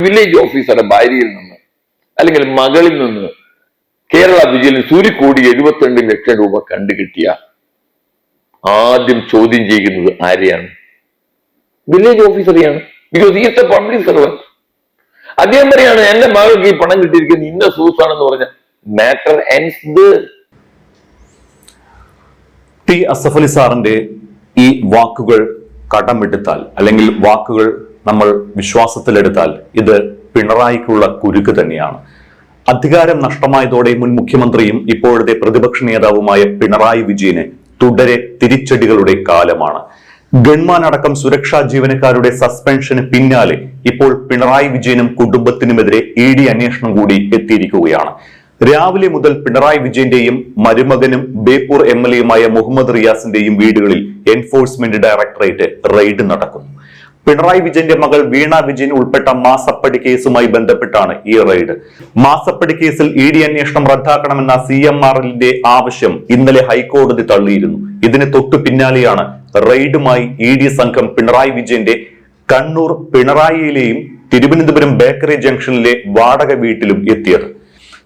Village ഓഫീസറുടെ ഭാര്യയിൽ നിന്ന് അല്ലെങ്കിൽ മകളിൽ നിന്ന് കേരള വിജിലൻസ് 1,72 ലക്ഷം രൂപ കണ്ടുകിട്ടിയ ആദ്യം ചോദ്യം ചെയ്യുന്നത് ആരെയാണ്? വില്ലേജ് ഓഫീസറെയാണ്. Because is a public servant. അദ്ദേഹം പറയാണ് എന്റെ മകൾക്ക് ഈ പണം കിട്ടിയിരിക്കുന്നത് ഇന്ന സൂസാണെന്ന് പറഞ്ഞ matter end. T Asaf Ali സാറിന്റെ ഈ വാക്കുകൾ കടമെടുത്താൽ അല്ലെങ്കിൽ വാക്കുകൾ നമ്മൾ വിശ്വാസത്തിലെടുത്താൽ ഇത് പിണറായിക്കുള്ള കുരുക്ക് തന്നെയാണ്. അധികാരം നഷ്ടമായതോടെ മുൻ മുഖ്യമന്ത്രിയും ഇപ്പോഴത്തെ പ്രതിപക്ഷ നേതാവുമായ പിണറായി വിജയന് തുടരെ തിരിച്ചടികളുടെ കാലമാണ്. ഗൺമാൻ അടക്കം സുരക്ഷാ ജീവനക്കാരുടെ സസ്പെൻഷന് പിന്നാലെ ഇപ്പോൾ പിണറായി വിജയനും കുടുംബത്തിനുമെതിരെ ED അന്വേഷണം കൂടി എത്തിയിരിക്കുകയാണ്. രാവിലെ മുതൽ പിണറായി വിജയന്റെയും മരുമകനും ബേപ്പൂർ MLA മുഹമ്മദ് റിയാസിന്റെയും വീടുകളിൽ എൻഫോഴ്സ്മെന്റ് ഡയറക്ടറേറ്റ് റെയ്ഡ് നടക്കുന്നു. പിണറായി വിജയന്റെ മകൾ വീണ വിജയൻ ഉൾപ്പെട്ട മാസപ്പടി കേസുമായി ബന്ധപ്പെട്ടാണ് ഈ റെയ്ഡ്. മാസപ്പടി കേസിൽ ED അന്വേഷണം റദ്ദാക്കണമെന്ന CMRLന്റെ ആവശ്യം ഇന്നലെ ഹൈക്കോടതി തള്ളിയിരുന്നു. ഇതിന് തൊട്ടു പിന്നാലെയാണ് റെയ്ഡുമായി ED സംഘം പിണറായി വിജയന്റെ കണ്ണൂർ പിണറായിയിലെയും തിരുവനന്തപുരം ബേക്കറി ജംഗ്ഷനിലെ വാടക വീട്ടിലും എത്തിയത്.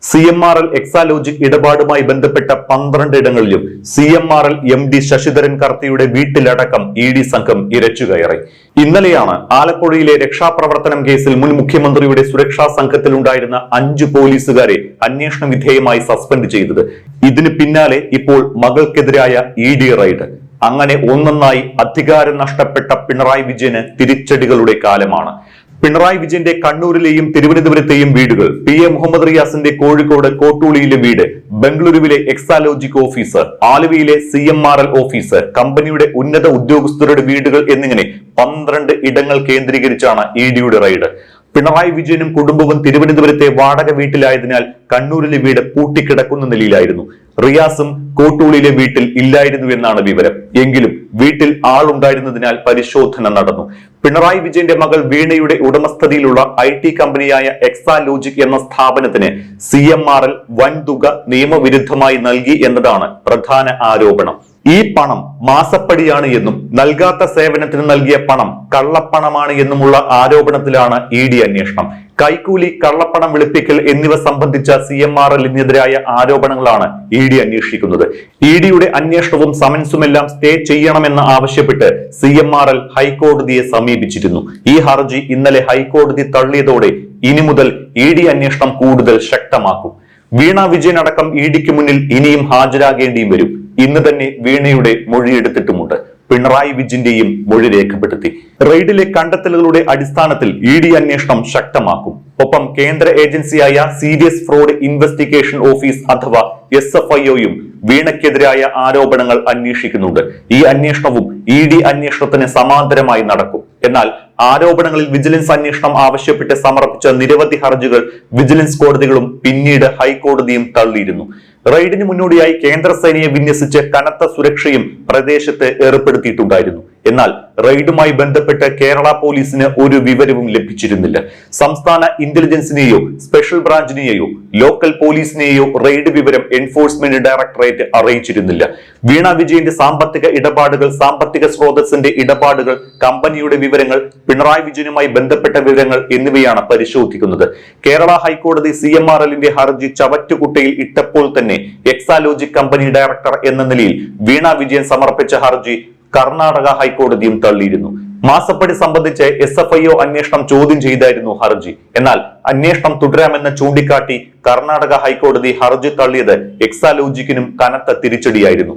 CMRL എക്സാലോജിക് ഇടപാടുമായി ബന്ധപ്പെട്ട 12 ഇടങ്ങളിലും CMRL MD ശശിധരൻ കർത്തിയുടെ വീട്ടിലടക്കം ED സംഘം ഇരച്ചുകയറി. ഇന്നലെയാണ് ആലപ്പുഴയിലെ രക്ഷാപ്രവർത്തനം കേസിൽ മുൻ മുഖ്യമന്ത്രിയുടെ സുരക്ഷാ സംഘത്തിലുണ്ടായിരുന്ന 5 പോലീസുകാരെ അന്വേഷണ വിധേയമായി സസ്പെൻഡ് ചെയ്തത്. ഇതിന് പിന്നാലെ ഇപ്പോൾ മകൾക്കെതിരായ ED റെയ്ഡ്. അങ്ങനെ ഒന്നൊന്നായി അധികാരം നഷ്ടപ്പെട്ട പിണറായി വിജയന് തിരിച്ചടികളുടെ കാലമാണ്. പിണറായി വിജയന്റെ കണ്ണൂരിലെയും തിരുവനന്തപുരത്തെയും വീടുകൾ, PA മുഹമ്മദ് റിയാസിന്റെ കോഴിക്കോട് കോട്ടൂളിയിലെ വീട്, ബംഗളൂരുവിലെ എക്സാലോജിക് ഓഫീസ്, ആലുവയിലെ CMRL ഓഫീസ്, കമ്പനിയുടെ ഉന്നത ഉദ്യോഗസ്ഥരുടെ വീടുകൾ എന്നിങ്ങനെ 12 ഇടങ്ങൾ കേന്ദ്രീകരിച്ചാണ് EDയുടെ റെയ്ഡ്. പിണറായി വിജയനും കുടുംബവും തിരുവനന്തപുരത്തെ വാടക വീട്ടിലായതിനാൽ കണ്ണൂരിലെ വീട് പൂട്ടിക്കിടക്കുന്ന നിലയിലായിരുന്നു. റിയാസും കോട്ടൂളിയിലെ വീട്ടിൽ ഇല്ലായിരുന്നു എന്നാണ് വിവരം. എങ്കിലും വീട്ടിൽ ആളുണ്ടായിരുന്നതിനാൽ പരിശോധന നടന്നു. പിണറായി വിജയന്റെ മകൾ വീണയുടെ ഉടമസ്ഥതയിലുള്ള IT കമ്പനിയായ എക്സാലോജിക് എന്ന സ്ഥാപനത്തിന് CMRL വൻതുക നിയമവിരുദ്ധമായി നൽകി എന്നതാണ് പ്രധാന ആരോപണം. ഈ പണം മാസപ്പടിയാണ് എന്നും നൽകാത്ത സേവനത്തിന് നൽകിയ പണം കള്ളപ്പണമാണ് എന്നുമുള്ള ആരോപണത്തിലാണ് ED അന്വേഷണം. കൈക്കൂലി, കള്ളപ്പണം വെളുപ്പിക്കൽ എന്നിവ സംബന്ധിച്ച CMRLനെതിരായ ആരോപണങ്ങളാണ് ED അന്വേഷിക്കുന്നത്. EDയുടെ അന്വേഷണവും സമൻസുമെല്ലാം സ്റ്റേ ചെയ്യണമെന്ന് ആവശ്യപ്പെട്ട് CMRL ഹൈക്കോടതിയെ സമീപിച്ചിരുന്നു. ഈ ഹർജി ഇന്നലെ ഹൈക്കോടതി തള്ളിയതോടെ ഇനി മുതൽ ED അന്വേഷണം കൂടുതൽ ശക്തമാക്കും. വീണ വിജയൻ അടക്കം EDക്ക് മുന്നിൽ ഇനിയും ഹാജരാകേണ്ടിയും വരും. ഇന്ന് തന്നെ വീണയുടെ മൊഴിയെടുത്തിട്ടുമുണ്ട്. പിണറായി വിജയന്റെയും മൊഴി രേഖപ്പെടുത്തി. റെയ്ഡിലെ കണ്ടെത്തലുകളുടെ അടിസ്ഥാനത്തിൽ ED അന്വേഷണം ശക്തമാക്കും. ഒപ്പം കേന്ദ്ര ഏജൻസിയായ സീരിയസ് ഫ്രോഡ് ഇൻവെസ്റ്റിഗേഷൻ ഓഫീസ് അഥവാ SFIOയും വീണയ്ക്കെതിരായ ആരോപണങ്ങൾ അന്വേഷിക്കുന്നുണ്ട്. ഈ അന്വേഷണവും ED അന്വേഷണത്തിന് സമാന്തരമായി നടക്കും. എന്നാൽ ആരോപണങ്ങളിൽ വിജിലൻസ് അന്വേഷണം ആവശ്യപ്പെട്ട് സമർപ്പിച്ച നിരവധി ഹർജികൾ വിജിലൻസ് കോടതികളും പിന്നീട് ഹൈക്കോടതിയും തള്ളിയിരുന്നു. റെയ്ഡിന് മുന്നോടിയായി കേന്ദ്ര സേനയെ വിന്യസിച്ച് കനത്ത സുരക്ഷയും പ്രദേശത്ത് ഏർപ്പെടുത്തിയിട്ടുണ്ടായിരുന്നു. എന്നാൽ റെയ്ഡുമായി ബന്ധപ്പെട്ട് കേരള പോലീസിന് ഒരു വിവരവും ലഭിച്ചിരുന്നില്ല. സംസ്ഥാന ഇന്റലിജൻസിനെയോ സ്പെഷ്യൽ ബ്രാഞ്ചിനെയോ ലോക്കൽ പോലീസിനെയോ റെയ്ഡ് വിവരം എൻഫോഴ്സ്മെന്റ് ഡയറക്ടറേറ്റ് അറിയിച്ചിരുന്നില്ല. വീണ വിജയന്റെ സാമ്പത്തിക ഇടപാടുകൾ, സാമ്പത്തിക സ്രോതസ്സിന്റെ ഇടപാടുകൾ, കമ്പനിയുടെ വിവരങ്ങൾ, പിണറായി വിജയനുമായി ബന്ധപ്പെട്ട വിവരങ്ങൾ എന്നിവയാണ് പരിശോധിക്കുന്നത്. കേരള ഹൈക്കോടതി CMRLന്റെ ഹർജി ചവറ്റുകുട്ടയിൽ ഇട്ടപ്പോൾ തന്നെ എക്സാലോജിക് കമ്പനി ഡയറക്ടർ എന്ന നിലയിൽ വീണ വിജയൻ സമർപ്പിച്ച ഹർജി കർണാടക ഹൈക്കോടതിയും തള്ളിയിരുന്നു. മാസപ്പടി സംബന്ധിച്ച് SFIO അന്വേഷണം ചോദ്യം ചെയ്തായിരുന്നു ഹർജി. എന്നാൽ അന്വേഷണം തുടരാമെന്ന് ചൂണ്ടിക്കാട്ടി കർണാടക ഹൈക്കോടതി ഹർജി തള്ളിയത് എക്സാലോജിക്കിനും കനത്ത തിരിച്ചടിയായിരുന്നു.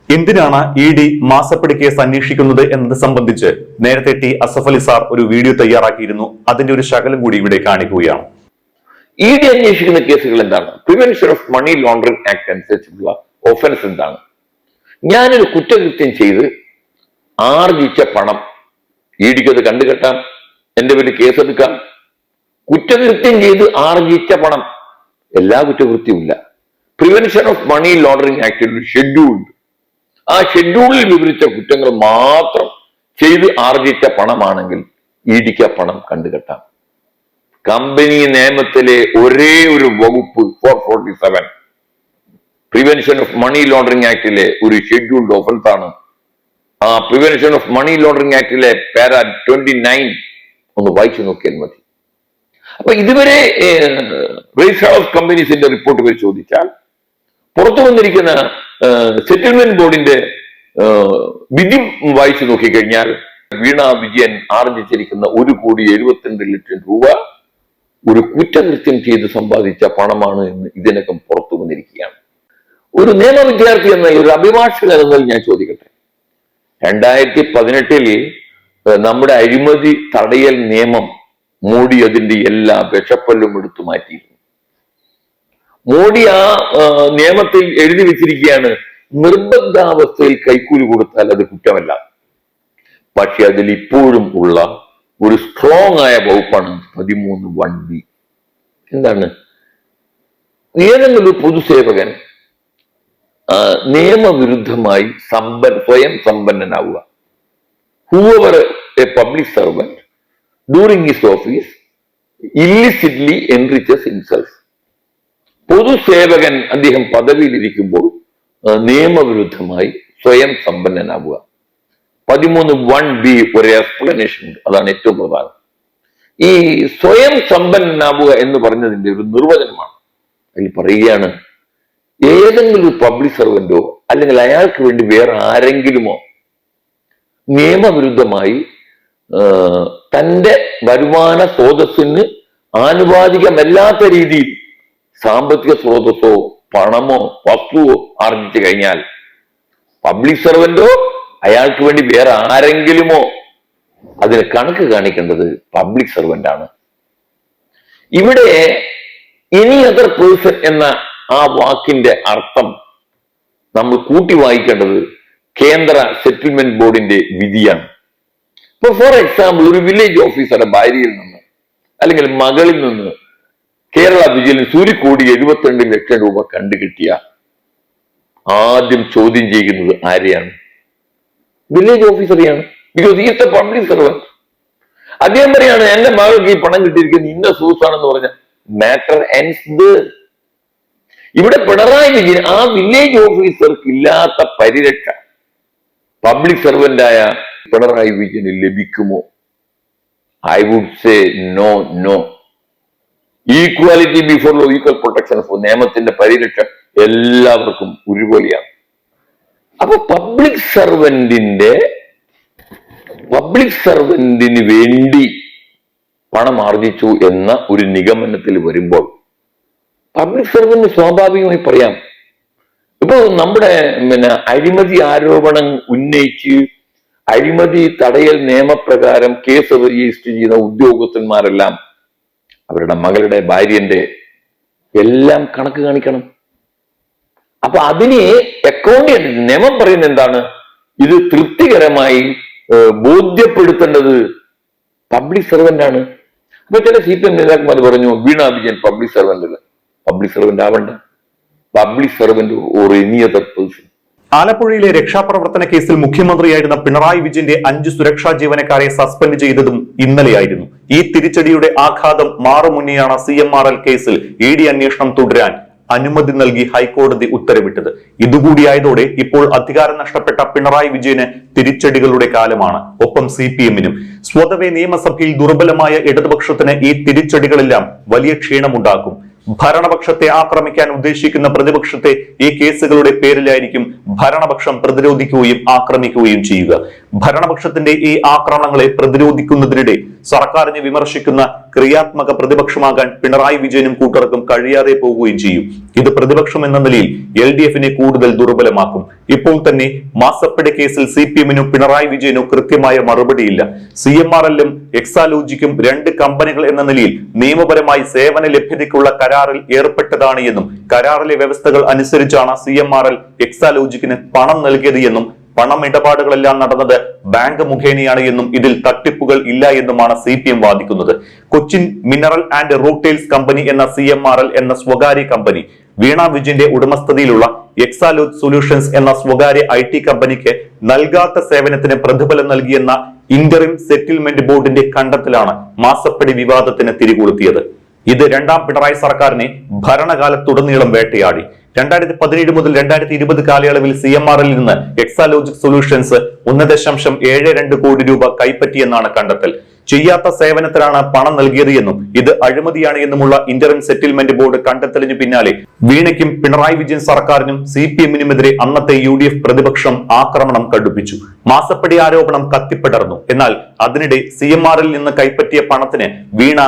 എന്തിനാണ് ED മാസപ്പടി കേസ് അന്വേഷിക്കുന്നത് എന്നത് സംബന്ധിച്ച് നേരത്തെ ടി അസഫ് അലി സാർ ഒരു വീഡിയോ തയ്യാറാക്കിയിരുന്നു. അതിന്റെ ഒരു ശകലം കൂടി ഇവിടെ കാണിക്കുകയാണ്. ED അന്വേഷിക്കുന്ന കേസുകൾ എന്താണ്? Prevention of money laundering act അനുസരിച്ചുള്ള ഒഫൻസ് എന്താണ്? ഞാനൊരു കുറ്റകൃത്യം ചെയ്ത് ആർജിച്ച പണം EDക്ക് അത് കണ്ടുകെട്ടാം, എന്റെ പേരിൽ കേസെടുക്കാം. കുറ്റകൃത്യം ചെയ്ത് ആർജിച്ച പണം, എല്ലാ കുറ്റകൃത്യവും ഇല്ല. പ്രിവെൻഷൻ ഓഫ് മണി ലോണ്ടറിംഗ് ആക്ടിൽ ഒരു ഷെഡ്യൂൾഡ്, ആ ഷെഡ്യൂളിൽ വിവരിച്ച കുറ്റങ്ങൾ മാത്രം ചെയ്ത് ആർജിച്ച പണമാണെങ്കിൽ EDക്ക് ആ പണം കണ്ടുകെട്ടാം. കമ്പനി നിയമത്തിലെ ഒരേ ഒരു വകുപ്പ് 447 പ്രിവെൻഷൻ ഓഫ് മണി ലോണ്ടറിംഗ് ആക്ടിലെ ഒരു ഷെഡ്യൂൾഡ് ഒഫൻസ് ആണ്. ആ പ്രിവെൻഷൻ ഓഫ് മണി ലോണ്ടറിംഗ് ആക്ടിലെ പാര 29 ഒന്ന് വായിച്ചു നോക്കിയാൽ മതി. അപ്പൊ ഇതുവരെ രജിസ്ട്രാർ ഓഫ് കമ്പനീസിന്റെ റിപ്പോർട്ട് പരിശോധിച്ചാൽ പുറത്തു വന്നിരിക്കുന്ന സെറ്റിൽമെന്റ് ബോർഡിന്റെ വിധി വായിച്ചു നോക്കിക്കഴിഞ്ഞാൽ വീണ വിജയൻ ആർജിച്ചിരിക്കുന്ന 1,72,00,000 രൂപ ഒരു കുറ്റകൃത്യം ചെയ്ത് സമ്പാദിച്ച പണമാണ് എന്ന് ഇതിനകം പുറത്തു വന്നിരിക്കുകയാണ്. ഒരു നിയമ വിദ്യാർത്ഥി എന്ന ഒരു അഭിഭാഷകൻ എന്നതിൽ ഞാൻ ചോദിക്കട്ടെ, 2018 നമ്മുടെ അഴിമതി തടയൽ നിയമം മോഡി അതിന്റെ എല്ലാ വിഷപ്പല്ലും എടുത്തു മാറ്റിയിരുന്നു. മോഡി ആ നിയമത്തിൽ എഴുതി വെച്ചിരിക്കുകയാണ്, നിർബന്ധാവസ്ഥയിൽ കൈക്കൂലി കൊടുത്താൽ അത് കുറ്റമല്ല. പക്ഷെ അതിൽ ഇപ്പോഴും ഉള്ള ഒരു സ്ട്രോങ് ആയ വകുപ്പാണ് 13(1)(b). എന്താണ്? ഏതെങ്കിലും ഒരു പൊതുസേവകൻ നിയമവിരുദ്ധമായി സ്വയം സമ്പന്നനാവുക. whoever a public servant during his office illicitly enriches himself. പൊതുസേവകൻ അദ്ദേഹം പദവിയിലിരിക്കുമ്പോൾ നിയമവിരുദ്ധമായി സ്വയം സമ്പന്നനാവുക. 13(1)(b) ഒരു എക്സ്പ്ലനേഷൻ ഉണ്ട്, അതാണ് ഏറ്റവും പ്രധാനം. ഈ സ്വയം സമ്പന്നനാവുക എന്ന് പറഞ്ഞതിന്റെ ഒരു നിർവചനമാണ്. അതിൽ പറയുകയാണ്, ഏതെങ്കിലും ഒരു പബ്ലിക് സർവന്റോ അല്ലെങ്കിൽ അയാൾക്ക് വേണ്ടി വേറെ ആരെങ്കിലുമോ നിയമവിരുദ്ധമായി തന്റെ വരുമാന സ്രോതസ്സിന് ആനുപാതികമല്ലാത്ത രീതിയിൽ സാമ്പത്തിക സ്രോതസ്സോ പണമോ വസ്തുവോ ആർജിച്ചു കഴിഞ്ഞാൽ പബ്ലിക് സർവന്റോ അയാൾക്ക് വേണ്ടി വേറെ ആരെങ്കിലുമോ അതിന് കണക്ക് കാണിക്കേണ്ടത് പബ്ലിക് സർവന്റ് ആണ്. ഇവിടെ എനി അതർ പേഴ്സൺ എന്ന ആ വാക്കിന്റെ അർത്ഥം നമ്മൾ കൂട്ടി വായിക്കേണ്ടത് കേന്ദ്ര സെറ്റിൽമെന്റ് ബോർഡിന്റെ വിധിയാണ്. ഇപ്പൊ ഫോർ എക്സാമ്പിൾ, ഒരു വില്ലേജ് ഓഫീസറുടെ ഭാര്യയിൽ നിന്ന് അല്ലെങ്കിൽ മകളിൽ നിന്ന് കേരള വിജിലൻസ് 1,72,00,000 രൂപ കണ്ടുകിട്ടിയ ആദ്യം ചോദ്യം ചെയ്യുന്നത് ആരെയാണ്? വില്ലേജ് ഓഫീസറെയാണ്. Because is a public servant. അദ്ദേഹം പറയാണ്, എന്റെ മകൾക്ക് ഈ പണം കിട്ടിയിരിക്കുന്നത് ഇന്ന സോഴ്സാണെന്ന് പറഞ്ഞ മാറ്റർ എൻഡ്. ഇവിടെ പിണറായി വിജയൻ ആ വില്ലേജ് ഓഫീസർക്ക് ഇല്ലാത്ത പരിരക്ഷ പബ്ലിക് സർവന്റായ പിണറായി വിജയന് ലഭിക്കുമോ? I would say no no. Equality before law, equal protection for, നിയമത്തിന്റെ പരിരക്ഷ എല്ലാവർക്കും ഒരുപോലെയാണ്. അപ്പൊ പബ്ലിക് സർവന്റിന് വേണ്ടി പണം ആർജിച്ചു എന്ന ഒരു നിഗമനത്തിൽ വരുമ്പോൾ പബ്ലിക് സർവന്റ് സ്വാഭാവികമായി പറയാം. ഇപ്പൊ നമ്മുടെ അഴിമതി ആരോപണം ഉന്നയിച്ച് അഴിമതി തടയൽ നിയമപ്രകാരം കേസ് രജിസ്റ്റർ ചെയ്യുന്ന ഉദ്യോഗസ്ഥന്മാരെല്ലാം അവരുടെ മകളുടെ ഭാര്യന്റെ എല്ലാം കണക്ക് കാണിക്കണം. അപ്പൊ അതിനെ അക്കൗണ്ട് ചെയ്തിട്ട് നിയമം പറയുന്നത് എന്താണ്? ഇത് തൃപ്തികരമായി ബോധ്യപ്പെടുത്തേണ്ടത് പബ്ലിക് സർവന്റ് ആണ്. അപ്പൊ ചില CPM നേതാക്കന്മാർ പറഞ്ഞു, വീണ വിജയൻ പബ്ലിക് സർവന്റ് അല്ല. പബ്ലിക് സർവന്റ് ആവണ്ട, public servant or any other person. ആലപ്പുഴയിലെ രക്ഷാപ്രവർത്തന കേസിൽ മുഖ്യമന്ത്രിയായിരുന്ന പിണറായി വിജയന്റെ 5 സുരക്ഷാ ജീവനക്കാരെ സസ്പെൻഡ് ചെയ്തതും ഇന്നലെയായിരുന്നു. ഈ തിരിച്ചടിയുടെ ആഘാതം മാറുമുന്നെയാണ് CMRL കേസിൽ ED അന്വേഷണം തുടരാൻ അനുമതി നൽകി ഹൈക്കോടതി ഉത്തരവിട്ടത്. ഇതുകൂടിയായതോടെ ഇപ്പോൾ അധികാരം നഷ്ടപ്പെട്ട പിണറായി വിജയന് തിരിച്ചടികളുടെ കാലമാണ്. ഒപ്പം CPM-നും. സ്വതവേ നിയമസഭയിൽ ദുർബലമായ ഇടതുപക്ഷത്തിന് ഈ തിരിച്ചടികളെല്ലാം വലിയ ക്ഷീണമുണ്ടാക്കും. ഭരണപക്ഷത്തെ ആക്രമിക്കാൻ ഉദ്ദേശിക്കുന്ന പ്രതിപക്ഷത്തെ ഈ കേസുകളുടെ പേരിലായിരിക്കും ഭരണപക്ഷം പ്രതിരോധിക്കുകയും ആക്രമിക്കുകയും ചെയ്യുക. ഭരണപക്ഷത്തിന്റെ ഈ ആക്രമണങ്ങളെ പ്രതിരോധിക്കുന്നതിനിടെ സർക്കാരിനെ വിമർശിക്കുന്ന ക്രിയാത്മക പ്രതിപക്ഷമാകാൻ പിണറായി വിജയനും കൂട്ടർക്കും കഴിയാതെ പോവുകയും ചെയ്യും. ഇത് പ്രതിപക്ഷം എന്ന നിലയിൽ LDF-നെ കൂടുതൽ ദുർബലമാക്കും. ഇപ്പോൾ തന്നെ മാസപ്പടി കേസിൽ CPM-നും പിണറായി വിജയനും കൃത്യമായ മറുപടിയില്ല. CMRL-ഉം എക്സാലോജിക്കും 2 കമ്പനികൾ എന്ന നിലയിൽ നിയമപരമായി സേവന ലഭ്യതയ്ക്കുള്ള കരാറിൽ ഏർപ്പെട്ടതാണ് എന്നും കരാറിലെ വ്യവസ്ഥകൾ അനുസരിച്ചാണ് CMRL എക്സാലോജിക്കിന് പണം നൽകിയത് എന്നും പണമിടപാടുകളെല്ലാം നടന്നത് ബാങ്ക് മുഖേനയാണ് എന്നും ഇതിൽ തട്ടിപ്പുകൾ ഇല്ല എന്നുമാണ് CPM വാദിക്കുന്നത്. കൊച്ചിൻ മിനറൽ ആൻഡ് റൂട്ടെയിൽസ് കമ്പനി എന്ന CMRL എന്ന സ്വകാര്യ കമ്പനി വീണ വിജയന്റെ ഉടമസ്ഥതയിലുള്ള എക്സാലോജ് സൊല്യൂഷൻസ് എന്ന സ്വകാര്യ IT കമ്പനിക്ക് നൽകാത്ത സേവനത്തിന് പ്രതിഫലം നൽകിയെന്ന ഇന്ററിം സെറ്റിൽമെന്റ് ബോർഡിന്റെ കണ്ടെത്തലാണ് മാസപ്പടി വിവാദത്തിന് തിരികൊളുത്തിയത്. ഇത് 2ാം പിണറായി സർക്കാരിനെ ഭരണകാലത്തുടനീളം വേട്ടയാടി. 2017 മുതൽ 2020 കാലയളവിൽ CMRL നിന്ന് എക്സാലോജിക് സൊല്യൂഷൻസ് 1.72 കോടി രൂപ കൈപ്പറ്റിയെന്നാണ് കണ്ടെത്തൽ. ചെയ്യാത്ത സേവനത്തിനാണ് പണം നൽകിയത് എന്നും ഇത് അഴിമതിയാണ് എന്നുമുള്ള ഇന്ററിം സെറ്റിൽമെന്റ് ബോർഡ് കണ്ടെത്തലിന് പിന്നാലെ വീണയ്ക്കും പിണറായി വിജയൻ സർക്കാരിനും CPM-നുമെതിരെ അന്നത്തെ UDF പ്രതിപക്ഷം ആക്രമണം കടുപ്പിച്ചു. മാസപ്പടി ആരോപണം കത്തിപ്പടർന്നു. എന്നാൽ അതിനിടെ CMRL നിന്ന് കൈപ്പറ്റിയ പണത്തിന് വീണ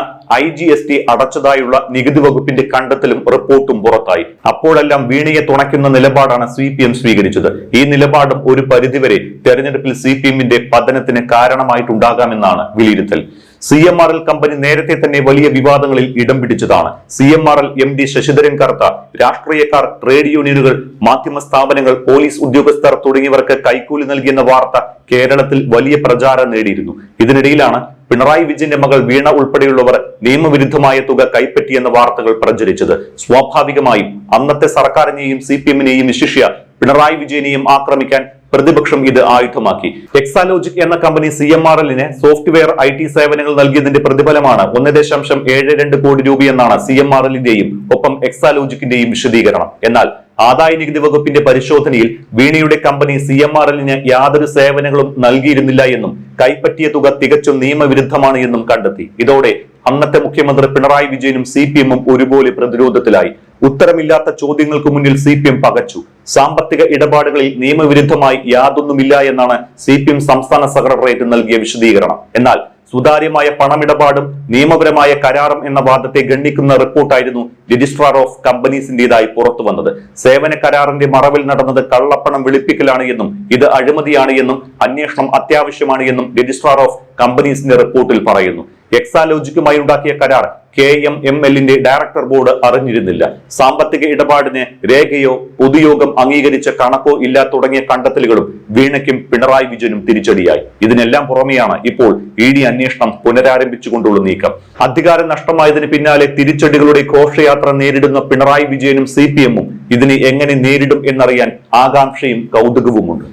IGST അടച്ചതായുള്ള നികുതി വകുപ്പിന്റെ കണ്ടെത്തലും റിപ്പോർട്ടും പുറത്തായി. അപ്പോഴെല്ലാം വീണയെ തുണയ്ക്കുന്ന നിലപാടാണ് CPM സ്വീകരിച്ചത്. ഈ നിലപാടും ഒരു പരിധിവരെ തെരഞ്ഞെടുപ്പിൽ CPM-ന്റെ പതനത്തിന് കാരണമായിട്ടുണ്ടാകാമെന്നാണ് വിലയിരുത്തൽ. CMRL കമ്പനി നേരത്തെ തന്നെ വലിയ വിവാദങ്ങളിൽ ഇടം പിടിച്ചതാണ്. CMRL MD ശശിധരൻ കർത്ത, രാഷ്ട്രീയക്കാർ, ട്രേഡ് യൂണിയനുകൾ, മാധ്യമ സ്ഥാപനങ്ങൾ, പോലീസ് ഉദ്യോഗസ്ഥർ തുടങ്ങിയവർക്ക് കൈക്കൂലി നൽകിയെന്ന വാർത്ത കേരളത്തിൽ വലിയ പ്രചാരം നേടിയിരുന്നു. ഇതിനിടയിലാണ് പിണറായി വിജയന്റെ മകൾ വീണ ഉൾപ്പെടെയുള്ളവർ നിയമവിരുദ്ധമായ തുക കൈപ്പറ്റിയെന്ന വാർത്തകൾ പ്രചരിച്ചത്. സ്വാഭാവികമായും അന്നത്തെ സർക്കാരിനെയും CPM-നെയും വിശിഷ്യ പിണറായി വിജയനെയും ആക്രമിക്കാൻ പ്രതിപക്ഷം ഇത് ആയുധമാക്കി. എക്സാലോജിക് എന്ന കമ്പനി CMRL-ന് സോഫ്റ്റ്വെയർ IT സേവനങ്ങൾ നൽകിയതിന്റെ പ്രതിഫലമാണ് 1.72 കോടി രൂപയെന്നാണ് CMRL-ന്റെയും ഒപ്പം എക്സാലോജിക്കിന്റെയും വിശദീകരണം. എന്നാൽ ആദായ നികുതി വകുപ്പിന്റെ പരിശോധനയിൽ വീണയുടെ കമ്പനി CMRL-ന് യാതൊരു സേവനങ്ങളും നൽകിയിരുന്നില്ല എന്നും കൈപ്പറ്റിയ തുക തികച്ചും നിയമവിരുദ്ധമാണ് എന്നും കണ്ടെത്തി. ഇതോടെ അന്നത്തെ മുഖ്യമന്ത്രി പിണറായി വിജയനും CPM-ഉം ഒരുപോലെ പ്രതിരോധത്തിലായി. ഉത്തരമില്ലാത്ത ചോദ്യങ്ങൾക്ക് മുന്നിൽ CPM പകച്ചു. സാമ്പത്തിക ഇടപാടുകളിൽ നിയമവിരുദ്ധമായി യാതൊന്നുമില്ല എന്നാണ് CPM സംസ്ഥാന സെക്രട്ടേറിയറ്റ് നൽകിയ വിശദീകരണം. എന്നാൽ സുതാര്യമായ പണമിടപാടും നിയമപരമായ കരാറും എന്ന വാദത്തെ ഗണ്ണിക്കുന്ന റിപ്പോർട്ടായിരുന്നു രജിസ്ട്രാർ ഓഫ് കമ്പനീസിന്റേതായി പുറത്തു വന്നത്. സേവന കരാറിന്റെ മറവിൽ നടന്നത് കള്ളപ്പണം വെളുപ്പിക്കലാണ് എന്നും ഇത് അഴിമതിയാണ് എന്നും അന്വേഷണം അത്യാവശ്യമാണ് എന്നും രജിസ്ട്രാർ ഓഫ് കമ്പനീസിന്റെ റിപ്പോർട്ടിൽ പറയുന്നു. എക്സാലോജിക്കുമായി ഉണ്ടാക്കിയ കരാർ KMML-ന്റെ ഡയറക്ടർ ബോർഡ് അറിഞ്ഞിരുന്നില്ല. സാമ്പത്തിക ഇടപാടിന് രേഖയോ പൊതുയോഗം അംഗീകരിച്ച കണക്കോ ഇല്ല തുടങ്ങിയ കണ്ടെത്തലുകളും വീണയ്ക്കും പിണറായി വിജയനും തിരിച്ചടിയായി. ഇതിനെല്ലാം പുറമെയാണ് ഇപ്പോൾ ED അന്വേഷണം പുനരാരംഭിച്ചുകൊണ്ടുള്ള നീക്കം. അധികാരം നഷ്ടമായതിന് പിന്നാലെ തിരിച്ചടികളുടെ ഘോഷയാത്ര നേരിടുന്ന പിണറായി വിജയനും CPM-ഉം ഇതിനെ എങ്ങനെ നേരിടും എന്നറിയാൻ ആകാംക്ഷയും കൗതുകവുമുണ്ട്.